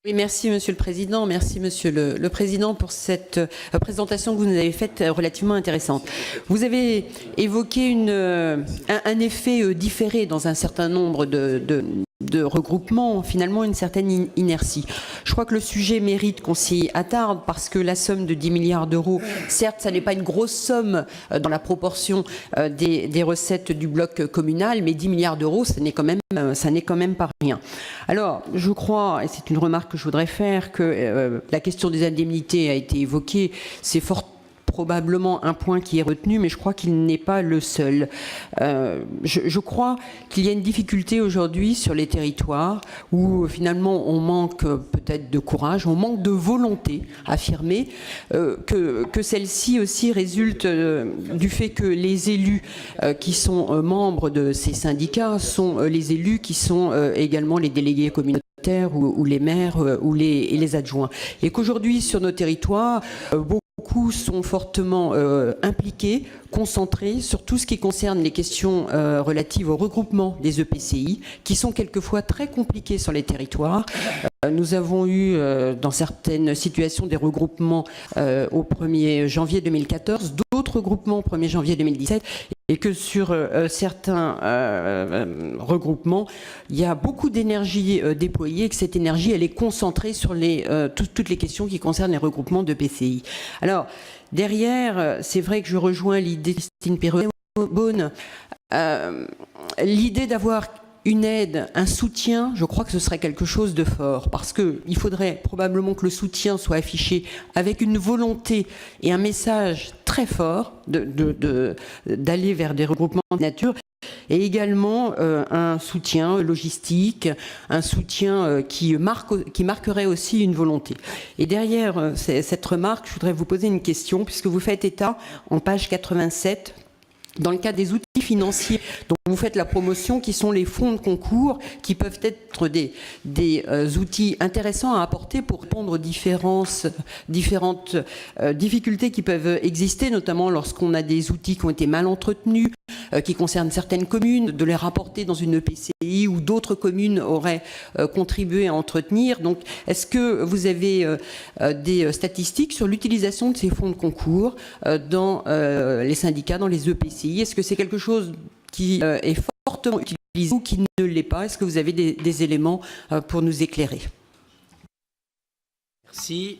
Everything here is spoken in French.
Oui, merci Monsieur le Président, merci Monsieur le Président pour cette présentation que vous nous avez faite relativement intéressante. Vous avez évoqué un effet différé dans un certain nombre de regroupements, finalement une certaine inertie. Je crois que le sujet mérite qu'on s'y attarde parce que la somme de 10 milliards d'euros, certes, ça n'est pas une grosse somme dans la proportion des recettes du bloc communal, mais 10 milliards d'euros, ça n'est quand même pas rien. Alors, je crois, et c'est une remarque que je voudrais faire, que la question des indemnités a été évoquée. C'est fort probablement un point qui est retenu, mais je crois qu'il n'est pas le seul. Je crois qu'il y a une difficulté aujourd'hui sur les territoires où finalement on manque peut-être de courage, on manque de volonté affirmée, que celle-ci aussi résulte du fait que les élus qui sont membres de ces syndicats sont les élus qui sont également les délégués communautaires ou les maires ou les adjoints. Et qu'aujourd'hui sur nos territoires, beaucoup sont fortement impliqués, concentrés sur tout ce qui concerne les questions relatives au regroupement des EPCI, qui sont quelquefois très compliqués sur les territoires. Nous avons eu dans certaines situations des regroupements au 1er janvier 2014, d'autres regroupements au 1er janvier 2017, et que sur certains regroupements, il y a beaucoup d'énergie déployée et que cette énergie, elle est concentrée sur toutes les questions qui concernent les regroupements de PCI. Alors, derrière, c'est vrai que je rejoins l'idée de Christine Peyronnet-Beaune, l'idée d'avoir une aide, un soutien, je crois que ce serait quelque chose de fort, parce qu'il faudrait probablement que le soutien soit affiché avec une volonté et un message très fort d'aller vers des regroupements de nature, et également un soutien logistique, un soutien qui marquerait aussi une volonté. Et derrière cette remarque, je voudrais vous poser une question, puisque vous faites état, en page 87, dans le cadre des outils financiers dont vous faites la promotion, qui sont les fonds de concours, qui peuvent être des outils intéressants à apporter pour répondre aux différentes difficultés qui peuvent exister, notamment lorsqu'on a des outils qui ont été mal entretenus, qui concernent certaines communes, de les rapporter dans une EPCI où d'autres communes auraient contribué à entretenir. Donc, est-ce que vous avez des statistiques sur l'utilisation de ces fonds de concours dans les syndicats, dans les EPCI? Est-ce que c'est quelque chose qui est fortement utilisé ou qui ne l'est pas? Est-ce que vous avez des éléments pour nous éclairer? Merci.